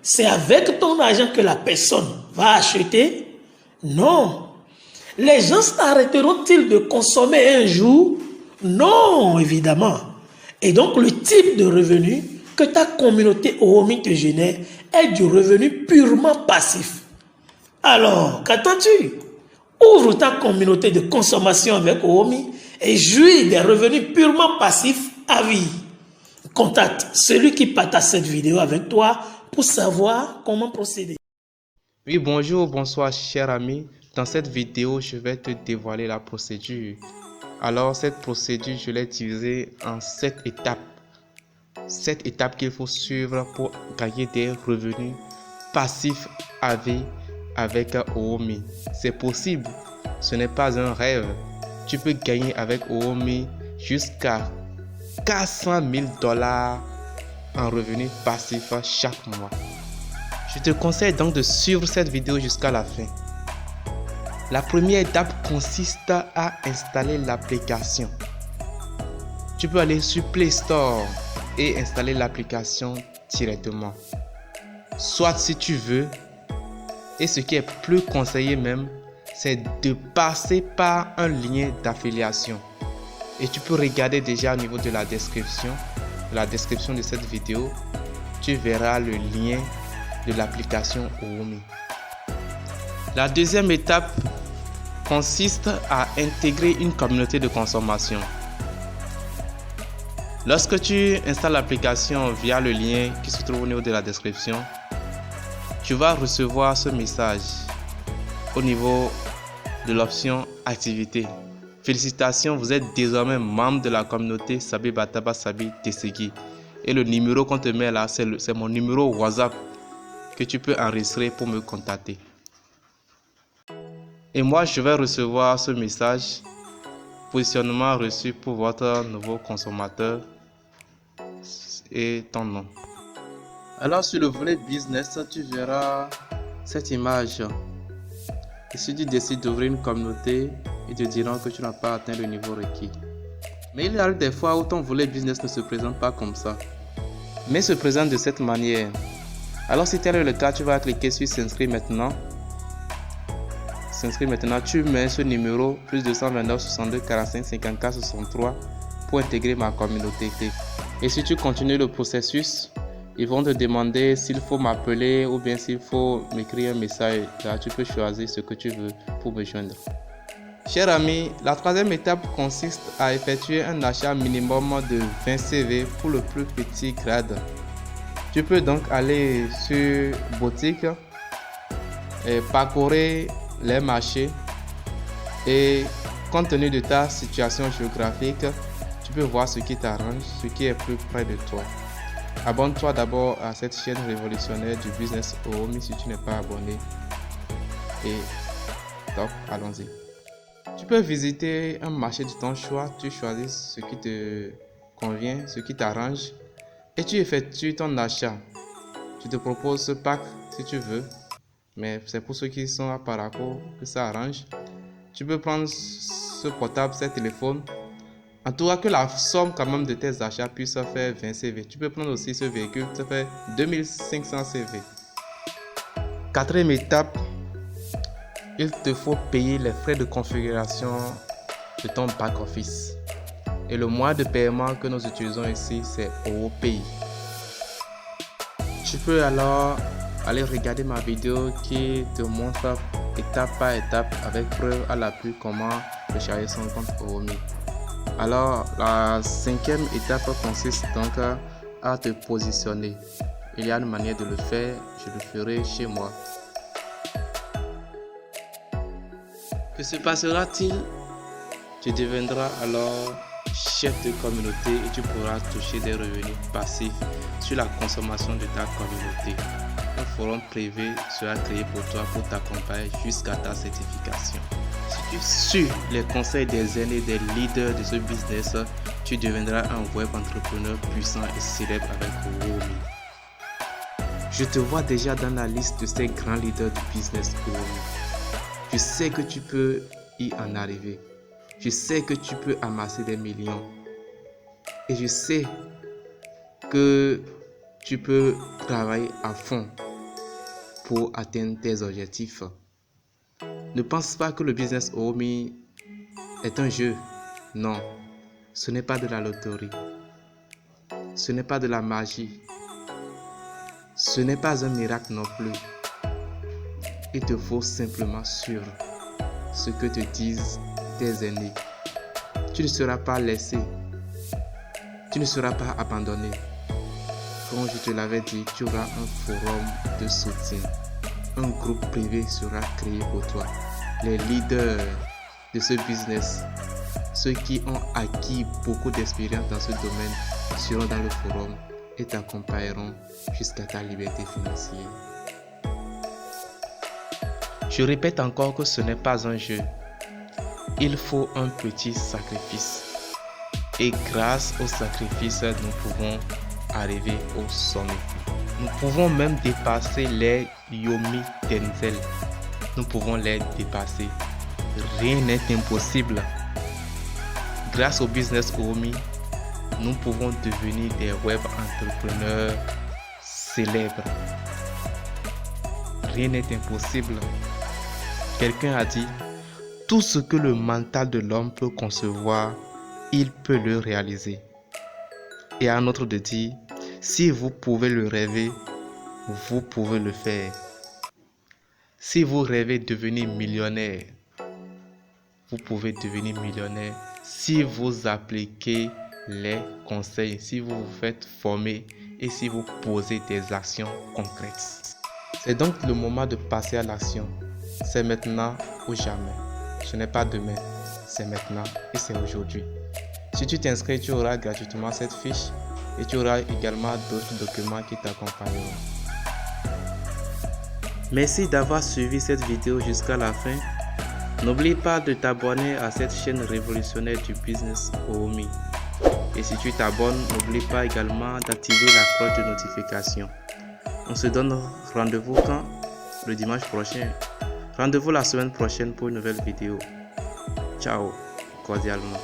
c'est avec ton argent que la personne va acheter? Non. Les gens s'arrêteront-ils de consommer un jour? Non, évidemment. Et donc, le type de revenu que ta communauté Oomi te génère est du revenu purement passif. Alors, qu'attends-tu? Ouvre ta communauté de consommation avec Oomi et jouis des revenus purement passifs à vie. Contacte celui qui partage cette vidéo avec toi pour savoir comment procéder. Oui, bonjour, bonsoir, cher ami. Dans cette vidéo, je vais te dévoiler la procédure. Alors, cette procédure, je l'ai divisée en 7 étapes. 7 étapes qu'il faut suivre pour gagner des revenus passifs à vie avec Oomi. C'est possible, ce n'est pas un rêve. Tu peux gagner avec Oomi jusqu'à 400 000 $ en revenus passifs chaque mois. Je te conseille donc de suivre cette vidéo jusqu'à la fin. La première étape consiste à installer l'application. Tu peux aller sur Play Store et installer l'application directement. Soit si tu veux, et ce qui est plus conseillé même, c'est de passer par un lien d'affiliation. Et tu peux regarder déjà au niveau de la description de cette vidéo, tu verras le lien de l'application Oomi. La deuxième étape consiste à intégrer une communauté de consommation. Lorsque tu installes l'application via le lien qui se trouve au niveau de la description, tu vas recevoir ce message au niveau de l'option activité. Félicitations, vous êtes désormais membre de la communauté Sabi Bataba Sabi Tességuy. Et le numéro qu'on te met là, c'est mon numéro WhatsApp que tu peux enregistrer pour me contacter. Et moi, je vais recevoir ce message. Positionnement reçu pour votre nouveau consommateur et ton nom. Alors sur le volet business, tu verras cette image. Et si tu décides d'ouvrir une communauté, ils te diront que tu n'as pas atteint le niveau requis. Mais il y a des fois où ton volet business ne se présente pas comme ça, mais se présente de cette manière. Alors si tel est le cas, tu vas cliquer sur s'inscrire maintenant. S'inscrire maintenant, tu mets ce numéro plus 229 62 45 54 63 pour intégrer ma communauté. Et si tu continues le processus, ils vont te demander s'il faut m'appeler ou bien s'il faut m'écrire un message. Là, tu peux choisir ce que tu veux pour me joindre. Cher ami, la troisième étape consiste à effectuer un achat minimum de 20 CV pour le plus petit grade. Tu peux donc aller sur boutique et parcourir les marchés et compte tenu de ta situation géographique, tu peux voir ce qui t'arrange, ce qui est plus près de toi. Abonne-toi d'abord à cette chaîne révolutionnaire du business Oomi si tu n'es pas abonné. Et top, allons-y. Tu peux visiter un marché de ton choix, tu choisis ce qui te convient, ce qui t'arrange et tu effectues ton achat. Tu te proposes ce pack si tu veux, mais c'est pour ceux qui sont à Paraco que ça arrange. Tu peux prendre ce portable, ce téléphone. En tout cas, que la somme quand même de tes achats puisse faire 20 CV. Tu peux prendre aussi ce véhicule, ça fait 2500 CV. Quatrième étape, il te faut payer les frais de configuration de ton back office. Et le moyen de paiement que nous utilisons ici, c'est OPay. Tu peux alors aller regarder ma vidéo qui te montre étape par étape avec preuve à l'appui comment recharger son compte Oomi. Alors, la cinquième étape consiste donc à te positionner. Il y a une manière de le faire, je le ferai chez moi. Que se passera-t-il? Tu deviendras alors chef de communauté et tu pourras toucher des revenus passifs sur la consommation de ta communauté. Un forum privé sera créé pour toi pour t'accompagner jusqu'à ta certification. Si tu suis les conseils des aînés et des leaders de ce business, tu deviendras un web entrepreneur puissant et célèbre avec Oomi. Je te vois déjà dans la liste de ces grands leaders du business Oomi. Je sais que tu peux y en arriver. Je sais que tu peux amasser des millions. Et je sais que tu peux travailler à fond pour atteindre tes objectifs. Ne pense pas que le business Oomi est un jeu. Non, ce n'est pas de la loterie. Ce n'est pas de la magie. Ce n'est pas un miracle non plus. Il te faut simplement suivre ce que te disent tes aînés. Tu ne seras pas laissé. Tu ne seras pas abandonné. Comme je te l'avais dit, tu auras un forum de soutien. Un groupe privé sera créé pour toi. Les leaders de ce business, ceux qui ont acquis beaucoup d'expérience dans ce domaine, seront dans le forum et t'accompagneront jusqu'à ta liberté financière. Je répète encore que ce n'est pas un jeu. Il faut un petit sacrifice. Et grâce au sacrifice, nous pouvons arriver au sommet. Nous pouvons même dépasser les Yomi Denzel. Nous pouvons les dépasser. Rien n'est impossible. Grâce au business Oomi, nous pouvons devenir des web entrepreneurs célèbres. Rien n'est impossible. Quelqu'un a dit, tout ce que le mental de l'homme peut concevoir, il peut le réaliser. Et un autre de dire, si vous pouvez le rêver, vous pouvez le faire. Si vous rêvez de devenir millionnaire, vous pouvez devenir millionnaire si vous appliquez les conseils, si vous vous faites former et si vous posez des actions concrètes. C'est donc le moment de passer à l'action. C'est maintenant ou jamais. Ce n'est pas demain, c'est maintenant et c'est aujourd'hui. Si tu t'inscris, tu auras gratuitement cette fiche et tu auras également d'autres documents qui t'accompagneront. Merci d'avoir suivi cette vidéo jusqu'à la fin. N'oublie pas de t'abonner à cette chaîne révolutionnaire du business Oomi. Et si tu t'abonnes, n'oublie pas également d'activer la cloche de notification. On se donne rendez-vous quand? Le dimanche prochain. Rendez-vous la semaine prochaine pour une nouvelle vidéo. Ciao, cordialement.